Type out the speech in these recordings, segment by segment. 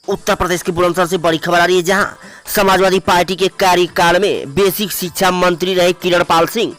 उत्तर प्रदेश के बुलंदशहर से बड़ी खबर आ रही है, जहां समाजवादी पार्टी के कार्यकाल में बेसिक शिक्षा मंत्री रहे किरण पाल सिंह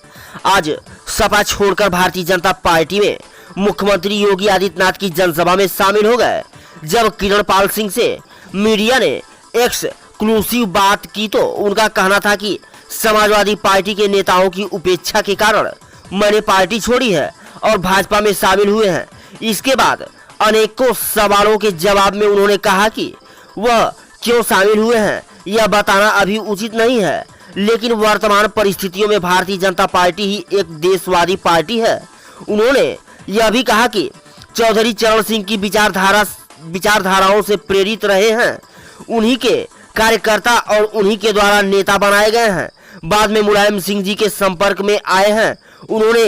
आज सपा छोड़कर भारतीय जनता पार्टी में मुख्यमंत्री योगी आदित्यनाथ की जनसभा में शामिल हो गए। जब किरण पाल सिंह से मीडिया ने एक्सक्लूसिव बात की तो उनका कहना था कि समाजवादी पार्टी के नेताओं की उपेक्षा के कारण मैंने पार्टी छोड़ी है और भाजपा में शामिल हुए हैं। इसके बाद अनेकों सवालों के जवाब में उन्होंने कहा कि वह क्यों शामिल हुए हैं यह बताना अभी उचित नहीं है, लेकिन वर्तमान परिस्थितियों में भारतीय जनता पार्टी ही एक देशवादी पार्टी है। उन्होंने यह भी कहा कि चौधरी चरण सिंह की विचारधाराओं से प्रेरित रहे हैं, उन्हीं के कार्यकर्ता और उन्हीं के द्वारा नेता बनाए गए हैं। बाद में मुलायम सिंह जी के संपर्क में आए हैं। उन्होंने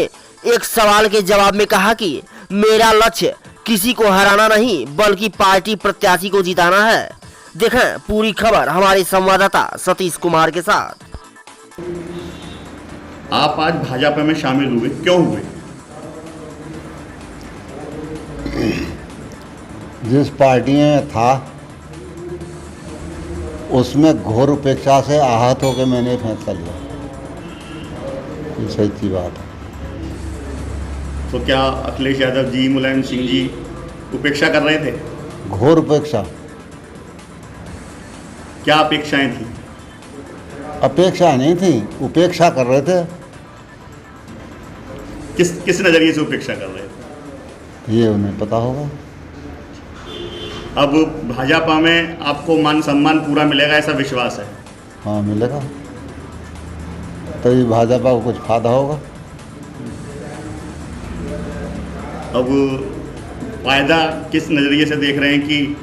एक सवाल के जवाब में कहा कि मेरा लक्ष्य किसी को हराना नहीं बल्कि पार्टी प्रत्याशी को जिताना है। देखें पूरी खबर हमारे संवाददाता सतीश कुमार के साथ। आप आज भाजपा में शामिल हुए, क्यों हुए? जिस पार्टी में था उसमें घोर उपेक्षा से आहत होकर मैंने फैसला लिया। ये सही सी बात है। तो क्या अखिलेश यादव जी, मुलायम सिंह जी उपेक्षा कर रहे थे? घोर उपेक्षा। क्या अपेक्षाएं थी? अपेक्षा नहीं थी, उपेक्षा कर रहे थे। किस नज़रिए से उपेक्षा कर रहे थे? ये उन्हें पता होगा। अब भाजपा में आपको मान सम्मान पूरा मिलेगा, ऐसा विश्वास है? हाँ मिलेगा, तभी भाजपा को कुछ फायदा होगा। अब फायदा किस नज़रिए से देख रहे हैं कि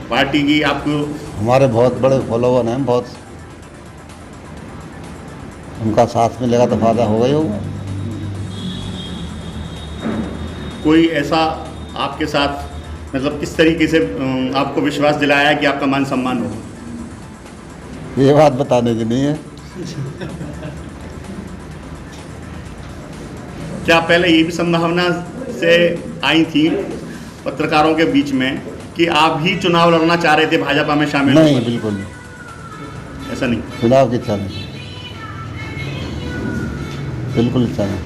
पार्टी की आपको? हमारे बहुत बड़े फॉलोवर हैं, बहुत, उनका साथ मिलेगा तो फायदा होगा ही होगा। कोई ऐसा आपके साथ मतलब किस तरीके से आपको विश्वास दिलाया है कि आपका मान सम्मान होगा? ये बात बताने की नहीं है। क्या पहले ये भी संभावना से आई थी पत्रकारों के बीच में कि आप ही चुनाव लड़ना चाह रहे थे भाजपा में शामिल? नहीं, बिल्कुल नहीं, ऐसा नहीं। चुनाव की इच्छा नहीं, बिल्कुल इच्छा नहीं।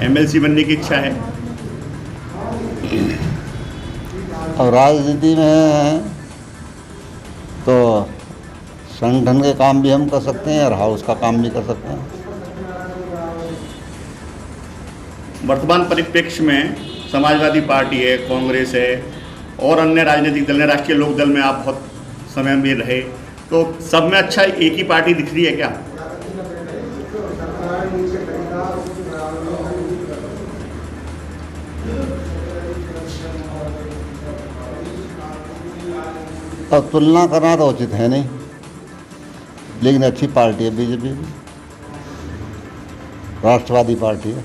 एमएलसी बनने की इच्छा है? अब राजनीति में है तो संगठन के काम भी हम कर सकते हैं और हाउस का काम भी कर सकते हैं। वर्तमान परिप्रेक्ष्य में समाजवादी पार्टी है, कांग्रेस है और अन्य राजनीतिक दल है, राष्ट्रीय लोक दल में आप बहुत समय में रहे, तो सब में अच्छा एक ही पार्टी दिख रही है क्या? अब तुलना करना तो उचित है नहीं, लेकिन अच्छी पार्टी है बीजेपी, राष्ट्रवादी पार्टी है।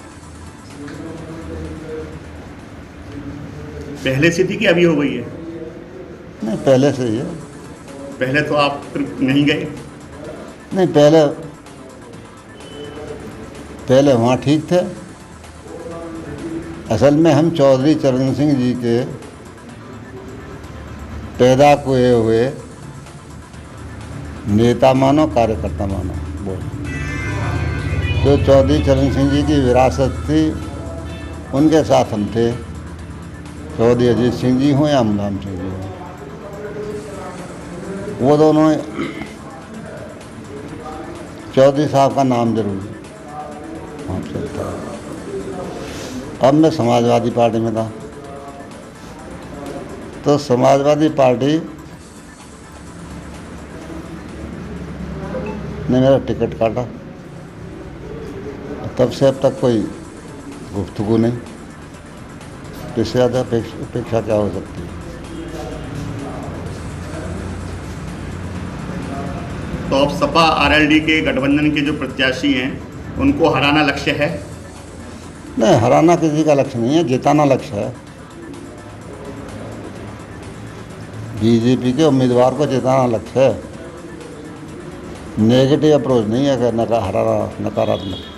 पहले से थी कि अभी हो गई है? नहीं, पहले से ही है। पहले तो आप नहीं गए? नहीं, पहले वहाँ ठीक थे। असल में हम चौधरी चरण सिंह जी के पैदा हुए हुए नेता मानो, कार्यकर्ता मानो, बोलो। जो चौधरी चरण सिंह जी की विरासत थी उनके साथ हम थे, चौधरी अजीत सिंह जी हों या मुलायम सिंह जी हों, वो दोनों। चौधरी साहब का नाम जरूर वहाँ चलता है। अब मैं समाजवादी पार्टी में था तो समाजवादी पार्टी ने मेरा टिकट काटा, तब से अब तक कोई गुफ्तगू नहीं। इससे ज़्यादा अपेक्षा क्या हो सकती है? तो अब सपा आरएलडी के गठबंधन के जो प्रत्याशी हैं उनको हराना लक्ष्य है? नहीं, हराना किसी का लक्ष्य नहीं है, जिताना लक्ष्य है। बीजेपी के उम्मीदवार को जिताना लक्ष्य है, नेगेटिव अप्रोच नहीं है, हराना नकारात्मक।